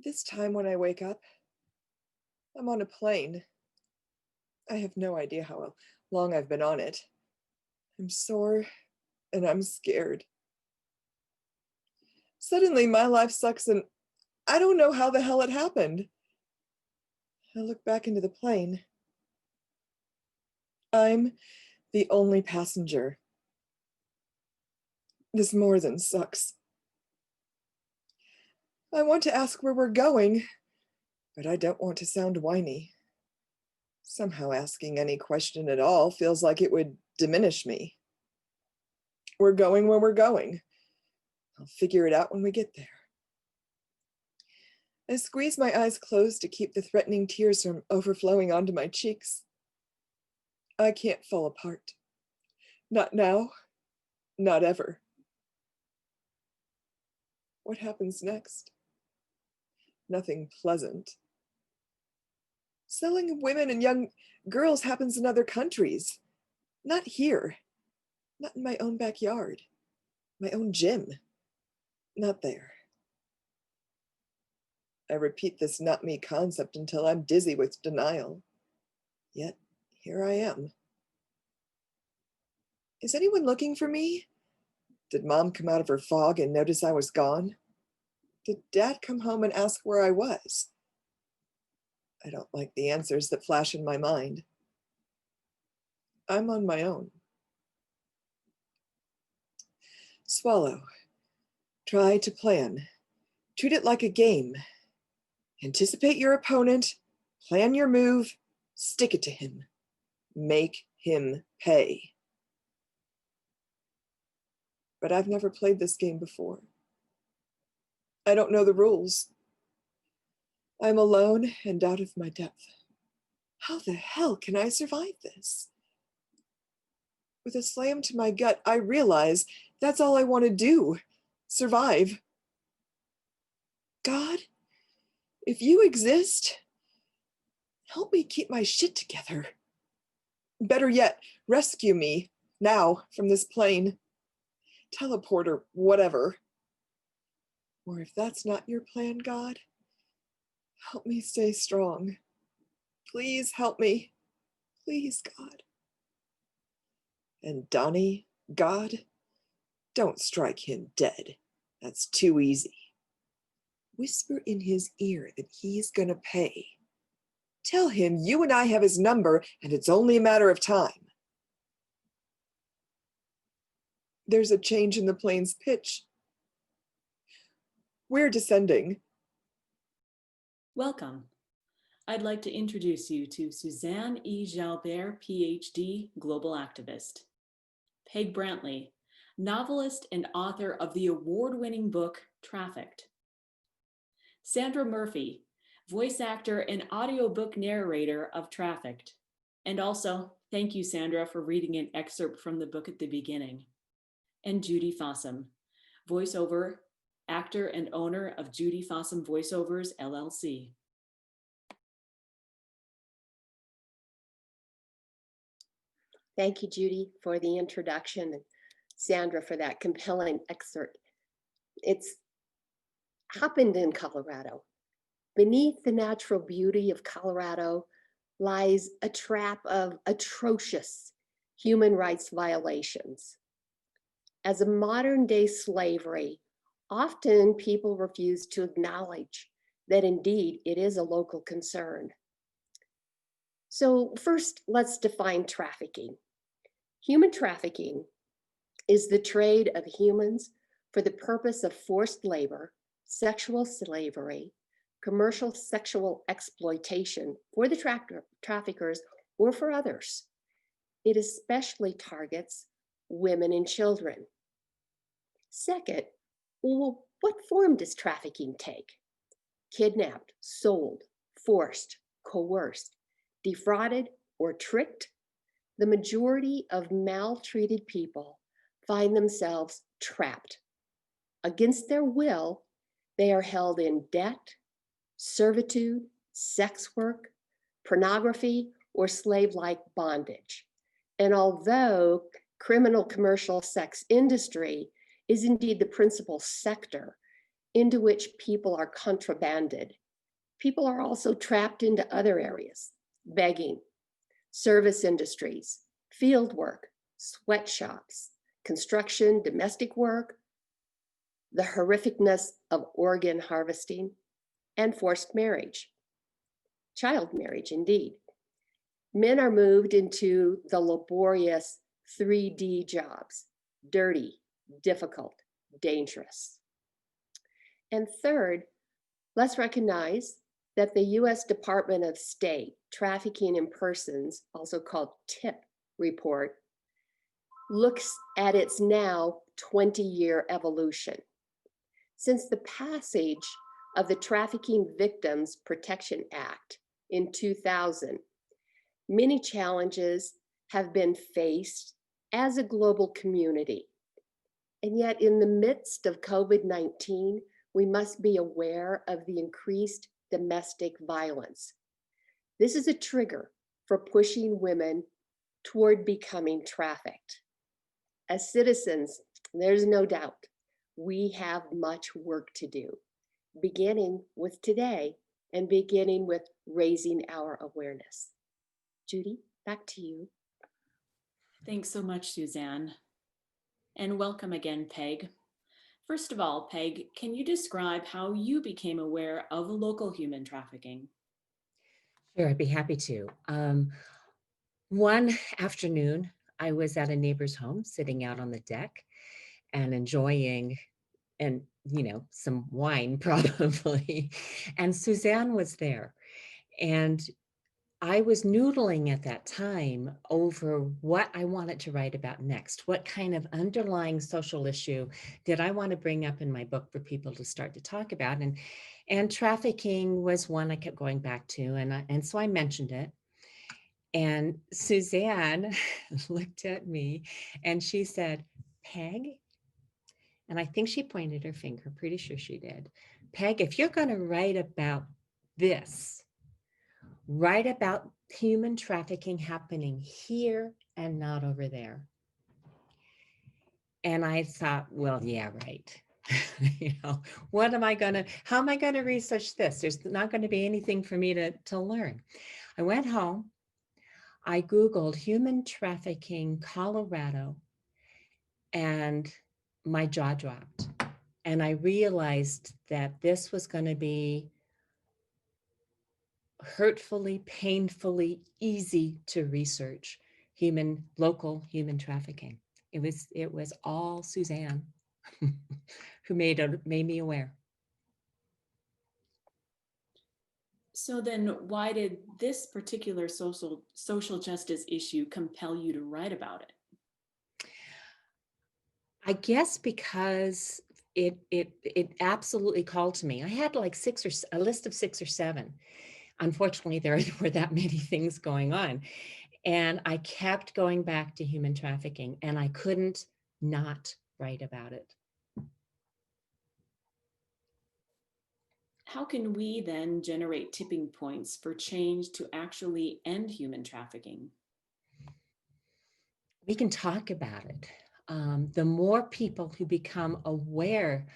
This time when I wake up, I'm on a plane. I have no idea how long I've been on it. I'm sore and I'm scared. Suddenly my life sucks and I don't know how the hell it happened. I look back into the plane. I'm the only passenger. This more than sucks. I want to ask where we're going, but I don't want to sound whiny. Somehow asking any question at all feels like it would diminish me. We're going where we're going. I'll figure it out when we get there. I squeeze my eyes closed to keep the threatening tears from overflowing onto my cheeks. I can't fall apart. Not now, not ever. What happens next? Nothing pleasant. Selling women and young girls happens in other countries. Not here. Not in my own backyard. My own gym. Not there. I repeat this not me concept until I'm dizzy with denial. Yet, here I am. Is anyone looking for me? Did Mom come out of her fog and notice I was gone? Did Dad come home and ask where I was? I don't like the answers that flash in my mind. I'm on my own. Swallow. Try to plan. Treat it like a game. Anticipate your opponent, plan your move, stick it to him. Make him pay. But I've never played this game before. I don't know the rules. I'm alone and out of my depth. How the hell can I survive this? With a slam to my gut, I realize that's all I want to do. Survive. God, if you exist, help me keep my shit together. Better yet, rescue me now from this plane. Teleport or whatever. Or if that's not your plan, God, help me stay strong. Please help me. Please, God. And Donnie, God, don't strike him dead. That's too easy. Whisper in his ear that he's gonna pay. Tell him you and I have his number and it's only a matter of time. There's a change in the plane's pitch. We're descending. Welcome. I'd like to introduce you to Susanne E. Jalbert, Ph.D., global activist. Peg Brantley, novelist and author of the award-winning book, Trafficked. Sandra Murphy, voice actor and audiobook narrator of Trafficked. And also, thank you, Sandra, for reading an excerpt from the book at the beginning. And Judy Fossum, voiceover actor and owner of Judy Fossum Voiceovers, LLC. Thank you, Judy, for the introduction, and Sandra for that compelling excerpt. It's happened in Colorado. Beneath the natural beauty of Colorado lies a trap of atrocious human rights violations. As a modern day slavery, often people refuse to acknowledge that indeed it is a local concern. So first, let's define trafficking. Human trafficking is the trade of humans for the purpose of forced labor, sexual slavery, commercial sexual exploitation for the traffickers or for others. It especially targets women and children. Second, well, what form does trafficking take? Kidnapped, sold, forced, coerced, defrauded, or tricked? The majority of maltreated people find themselves trapped. Against their will, they are held in debt, servitude, sex work, pornography, or slave-like bondage. And although criminal commercial sex industry is indeed the principal sector, into which people are contrabanded. People are also trapped into other areas, begging, service industries, field work, sweatshops, construction, domestic work, the horrificness of organ harvesting, and forced marriage, child marriage indeed. Men are moved into the laborious 3D jobs, dirty, difficult, dangerous. And third, let's recognize that the US Department of State Trafficking in Persons, also called TIP report, looks at its now 20-year evolution. Since the passage of the Trafficking Victims Protection Act in 2000, many challenges have been faced as a global community. And yet in the midst of COVID-19, we must be aware of the increased domestic violence. This is a trigger for pushing women toward becoming trafficked. As citizens, there's no doubt we have much work to do, beginning with today and beginning with raising our awareness. Judy, back to you. Thanks so much, Susanne. And welcome again, Peg. First of all, Peg, can you describe how you became aware of local human trafficking? Sure, I'd be happy to. One afternoon, I was at a neighbor's home sitting out on the deck and enjoying some wine probably. And Susanne was there. And I was noodling at that time over what I wanted to write about next. What kind of underlying social issue did I want to bring up in my book for people to start to talk about? And trafficking was one I kept going back to. And so I mentioned it. And Susanne looked at me and she said, Peg, and I think she pointed her finger, pretty sure she did. Peg, if you're going to write about this, write about human trafficking happening here and not over there. And I thought, well, yeah, right. How am I going to research this? There's not going to be anything for me to learn. I went home. I Googled human trafficking, Colorado, and my jaw dropped. And I realized that this was going to be hurtfully, painfully easy to research local human trafficking. It was all Susanne who made me aware. So then why did this particular social justice issue compel you to write about it? I guess because it absolutely called to me. I had like a list of 6 or 7. Unfortunately, there were that many things going on. And I kept going back to human trafficking and I couldn't not write about it. How can we then generate tipping points for change to actually end human trafficking? We can talk about it. The more people who become aware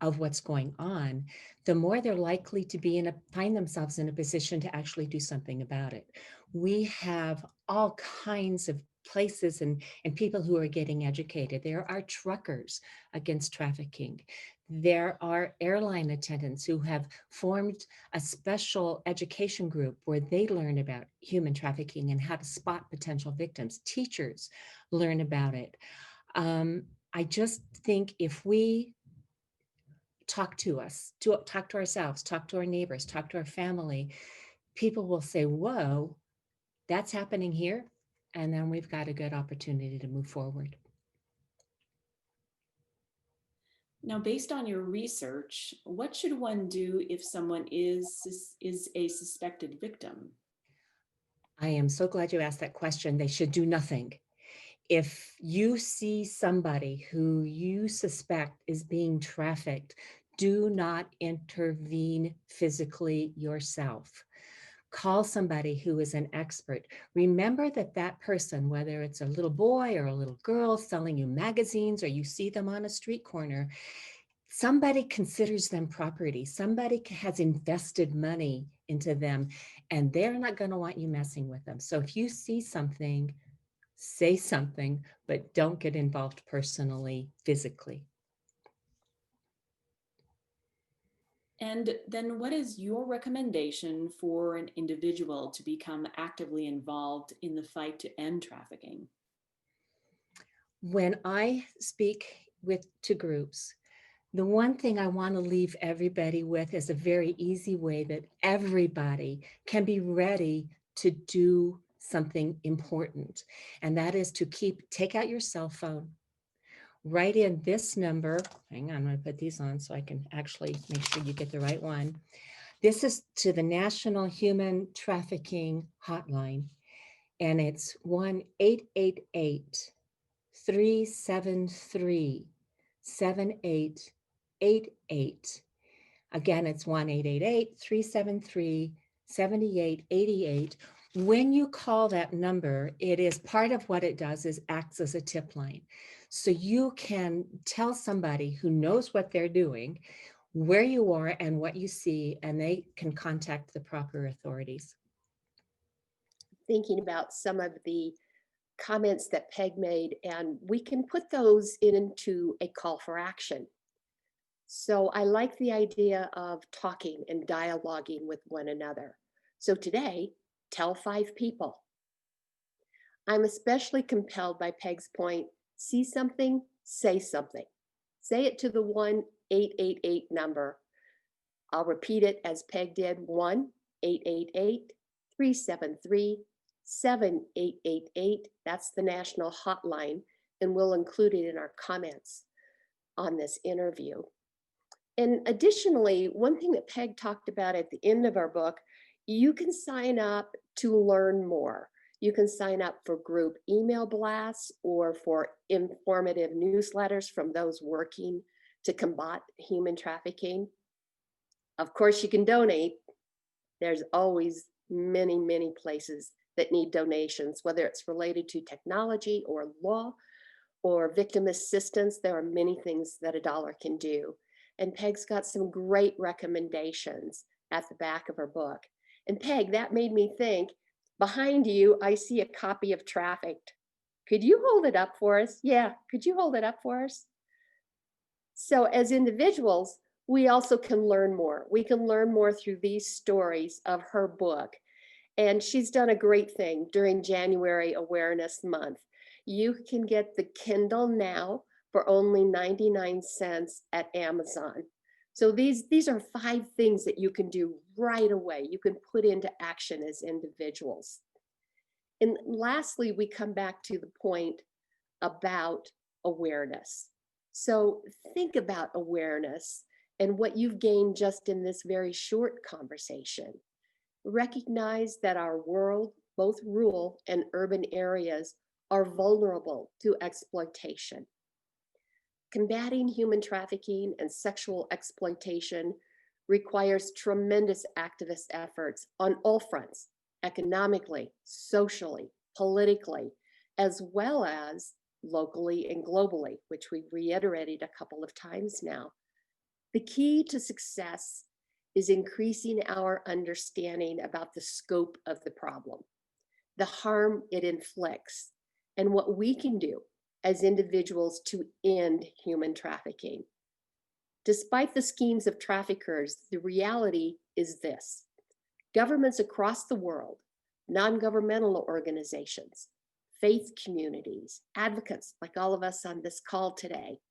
of what's going on, the more they're likely to find themselves in a position to actually do something about it. We have all kinds of places and people who are getting educated. There are truckers against trafficking. There are airline attendants who have formed a special education group where they learn about human trafficking and how to spot potential victims. Teachers learn about it. I just think if we talk to ourselves, talk to our neighbors, talk to our family, people will say, whoa, that's happening here. And then we've got a good opportunity to move forward. Now, based on your research, what should one do if someone is a suspected victim? I am so glad you asked that question. They should do nothing. If you see somebody who you suspect is being trafficked, do not intervene physically yourself. Call somebody who is an expert. Remember that person, whether it's a little boy or a little girl selling you magazines or you see them on a street corner, somebody considers them property. Somebody has invested money into them, and they're not going to want you messing with them. So if you see something, say something, but don't get involved personally, physically. And then what is your recommendation for an individual to become actively involved in the fight to end trafficking? When I speak to groups, the one thing I want to leave everybody with is a very easy way that everybody can be ready to do something important. And that is to take out your cell phone, write in this number. Hang on, I'm going to put these on so I can actually make sure you get the right one. This is to the National Human Trafficking Hotline, and it's 1-888-373-7888. Again, it's 1-888-373-7888. When you call that number, it is part of what it does is acts as a tip line. So you can tell somebody who knows what they're doing, where you are and what you see, and they can contact the proper authorities. Thinking about some of the comments that Peg made, and we can put those into a call for action. So I like the idea of talking and dialoguing with one another. So today, tell 5 people. I'm especially compelled by Peg's point, see something, say something. Say it to the 1-888 number. I'll repeat it as Peg did, 1-888-373-7888. That's the national hotline, and we'll include it in our comments on this interview. And additionally, one thing that Peg talked about at the end of our book, you can sign up to learn more. You can sign up for group email blasts or for informative newsletters from those working to combat human trafficking. Of course, you can donate. There's always many, many places that need donations, whether it's related to technology or law or victim assistance. There are many things that $1 can do. And Peg's got some great recommendations at the back of her book. And Peg, that made me think, behind you, I see a copy of Trafficked. Could you hold it up for us? Yeah, could you hold it up for us? So as individuals, we also can learn more. We can learn more through these stories of her book. And she's done a great thing during January Awareness Month. You can get the Kindle now for only 99 cents at Amazon. So these are 5 things that you can do right away. You can put into action as individuals. And lastly, we come back to the point about awareness. So think about awareness and what you've gained just in this very short conversation. Recognize that our world, both rural and urban areas, are vulnerable to exploitation. Combating human trafficking and sexual exploitation requires tremendous activist efforts on all fronts, economically, socially, politically, as well as locally and globally, which we've reiterated a couple of times now. The key to success is increasing our understanding about the scope of the problem, the harm it inflicts, and what we can do as individuals to end human trafficking. Despite the schemes of traffickers, the reality is this: governments across the world, non-governmental organizations, faith communities, advocates like all of us on this call today,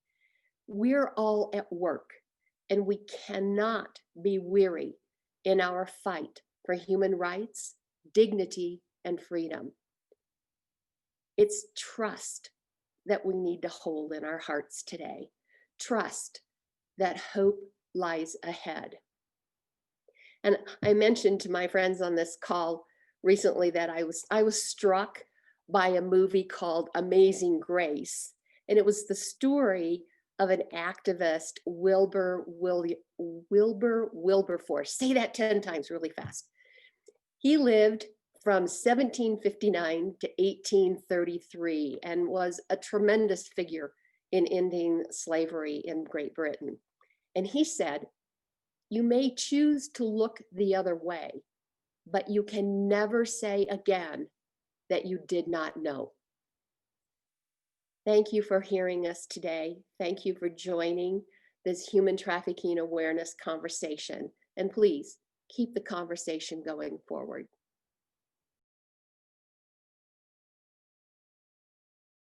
we're all at work, and we cannot be weary in our fight for human rights, dignity, and freedom. It's trust that we need to hold in our hearts today. Trust that hope lies ahead. And I mentioned to my friends on this call recently that I was struck by a movie called Amazing Grace. And it was the story of an activist, Wilbur Wilberforce. Say that 10 times really fast. He lived from 1759 to 1833 and was a tremendous figure in ending slavery in Great Britain. And he said, "You may choose to look the other way, but you can never say again that you did not know." Thank you for hearing us today. Thank you for joining this human trafficking awareness conversation. And please keep the conversation going forward.